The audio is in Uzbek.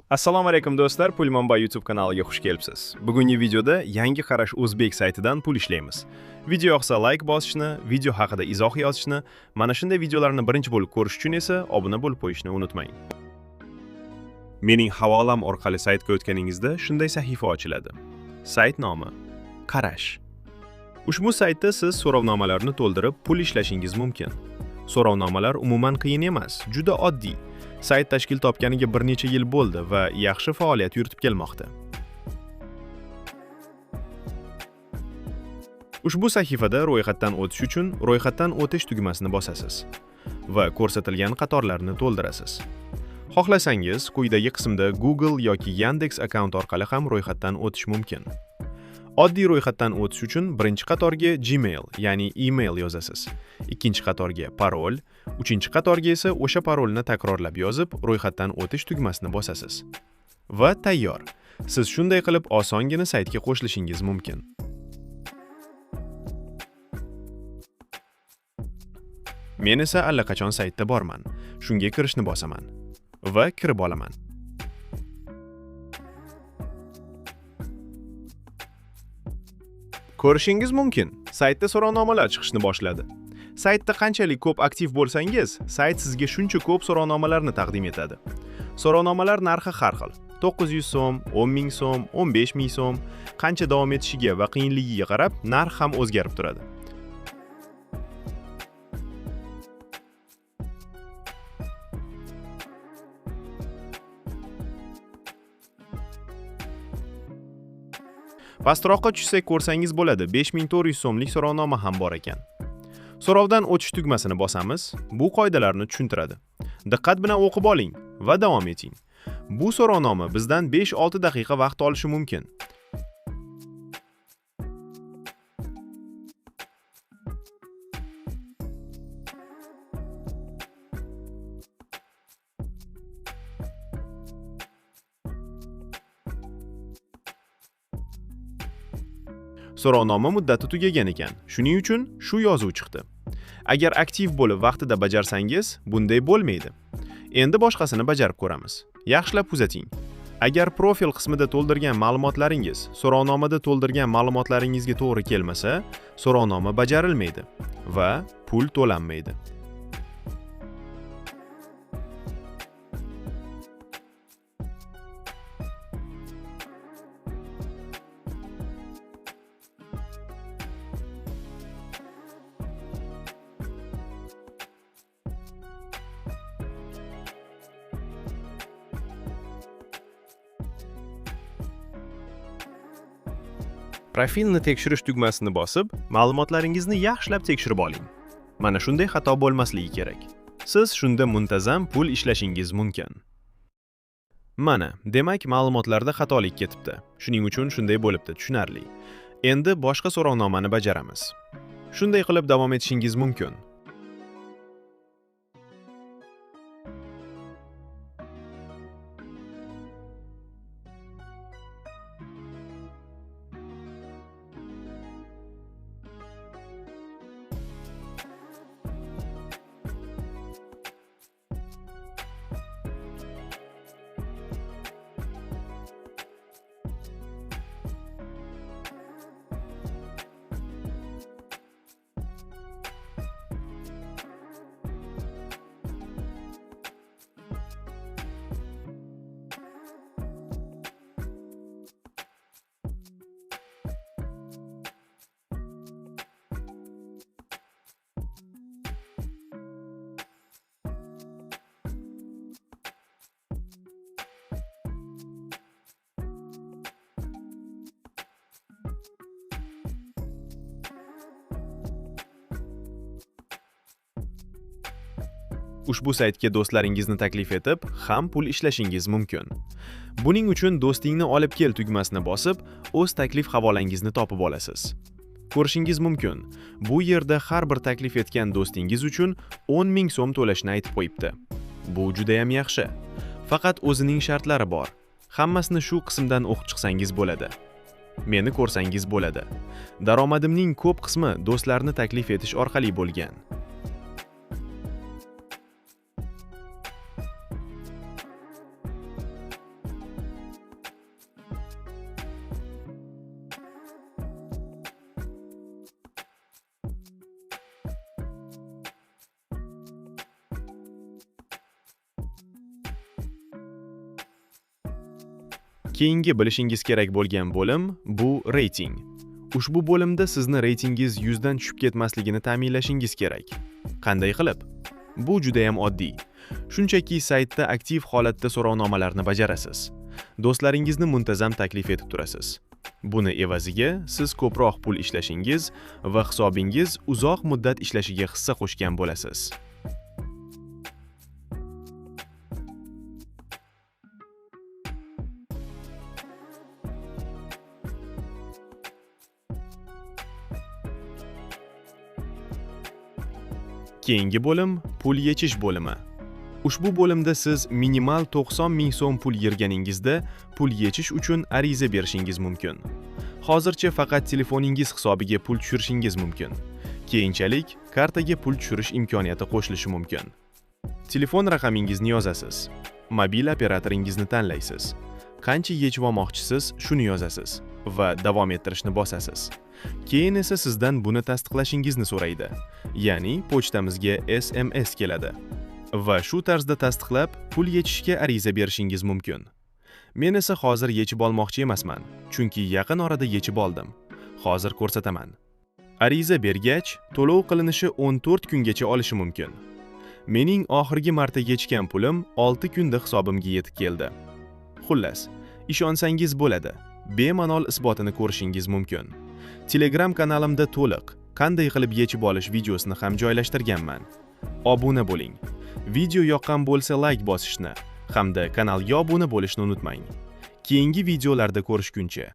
Assalomu alaykum do'stlar, Pul Manba YouTube kanaliga xush kelibsiz. Bugungi videoda yangi qarash o'zbek saytidan pul ishlaymiz. Video yoqsa like bosishni, video haqida izoh yozishni, mana shunday videolarni birinchi bo'lib ko'rish uchun esa obuna bo'lib qo'yishni unutmang. Mening havolam orqali saytga o'tganingizda shunday sahifa ochiladi. Sayt nomi: Qarash. Ushbu saytda siz so'rovnomalarni to'ldirib pul ishlashingiz mumkin. So'rovnomalar umuman qiyin emas, juda oddiy. Sayt tashkil topganiga bir necha yil bo'ldi va yaxshi faoliyat yuritib kelmoqda. Ushbu sahifada ro'yxatdan o'tish uchun ro'yxatdan o'tish tugmasini bosasiz va ko'rsatilgan qatorlarni to'ldirasiz. Xohlasangiz, quyidagi qismda Google yoki Yandex akkaunt orqali ham ro'yxatdan o'tish mumkin. Oddiy ro'yxatdan o'tish uchun birinchi qatorga Gmail, ya'ni email yozasiz. Ikkinchi qatorga parol, uchinchi qatorga esa o'sha parolni takrorlab yozib, ro'yxatdan o'tish tugmasini bosasiz. Va tayyor. Siz shunday qilib osongina saytga qo'shilishingiz mumkin. Men esa allaqachon saytda borman. Shunga kirishni bosaman va kirib olaman. Ko'rishingiz mumkin, saytda so'rovnomalar chiqishni boshladi. Saytda qanchalik ko'p aktiv bo'lsangiz, sayt sizga shuncha ko'p so'rovnomalarni taqdim etadi. So'rovnomalar narxi har xil. 900 so'm, 10 ming so'm, 15 ming so'm, qancha davom etishiga va qiyinligiga qarab narx ham o'zgarib turadi. Pastroqqa tushsak ko'rsangiz bo'ladi, 5400 so'mlik so'rovnoma ham bor ekan. So'rovdan o'tish tugmasini bosamiz, bu qoidalarni tushuntiradi. Diqqat bilan o'qib oling va davom eting. Bu so'rovnoma bizdan 5-6 daqiqa vaqt olishi mumkin. So'rovnoma muddati tugagan ekan. Shuning uchun shu yozuv chiqdi. Agar aktiv bo'lib vaqtida bajarsangiz, bunday bo'lmaydi. Endi boshqasini bajarib ko'ramiz. Yaxshilab kuzating. Agar profil qismida to'ldirgan ma'lumotlaringiz so'rovnomada to'ldirgan ma'lumotlaringizga to'g'ri kelmasa, so'rovnoma bajarilmaydi va pul to'lanmaydi. Profilni tekshirish tugmasini bosib, ma'lumotlaringizni yaxshilab tekshirib oling. Mana shunday xato bo'lmasligi kerak. Siz shunda muntazam pul ishlashingiz mumkin. Mana, demak ma'lumotlarda xatolik ketibdi. Shuning uchun shunday bo'libdi, tushunarli. Endi boshqa so'rovnomani bajaramiz. Shunday qilib davom etishingiz mumkin. Ushbu saytga do'stlaringizni taklif etib, ham pul ishlashingiz mumkin. Buning uchun do'stingni olib kel tugmasini bosib, o'z taklif havolangizni topib olasiz. Ko'rishingiz mumkin, bu yerda har bir taklif etgan do'stingiz uchun 10 ming so'm to'lashni aytib qo'yibdi. Bu juda ham yaxshi. Faqat o'zining shartlari bor. Hammasini shu qismdan o'qib chiqsangiz bo'ladi. Meni ko'rsangiz bo'ladi. Daromadimning ko'p qismi do'stlarni taklif etish orqali bo'lgan. Keyingi bilishingiz kerak bo'lgan bo'lim bu reyting. Ushbu bo'limda sizni reytingingiz 100 dan tushib ketmasligini ta'minlashingiz kerak. Qanday qilib? Bu juda ham oddiy. Shunchaki saytda aktiv holatda so'rovnomalarni bajarasiz. Do'stlaringizni muntazam taklif etib turasiz. Buni evaziga siz ko'proq pul ishlashingiz va hisobingiz uzoq muddat ishlashiga hissa qo'shgan bo'lasiz. Keyingi bo'lim pul yechish bo'limi. Ushbu bo'limda siz minimal 90 ming so'm pul yig'ganingizda pul yechish uchun ariza berishingiz mumkin. Hozircha faqat telefoningiz hisobiga pul tushirishingiz mumkin. Keyinchalik kartaga pul tushirish imkoniyati qo'shilishi mumkin. Telefon raqamingizni yozasiz. Mobil operatoringizni tanlaysiz. Qancha yechib olmoqchisiz, shuni yozasiz va davom ettirishni bosasiz. Keyin esa sizdan buni tasdiqlashingizni so'raydi. Ya'ni pochtamizga SMS keladi. Va shu tarzda tasdiqlab, pul yechishga ariza berishingiz mumkin. Men esa hozir yechib olmoqchi emasman, chunki yaqin orada yechib oldim. Hozir ko'rsataman. Ariza bergach, to'lov qilinishi 14 kungacha olishi mumkin. Mening oxirgi marta yechgan pulim 6 kunda hisobimga yetib keldi. Xullas, ishonsangiz bo'ladi. Bemalol isbotini ko'rishingiz mumkin. Telegram kanalimda to'liq qanday qilib yechib olish videosini ham joylashtirganman. Obuna bo'ling. Video yoqqan bo'lsa like bosishni hamda kanalga obuna bo'lishni unutmang. Keyingi videolarda ko'rishguncha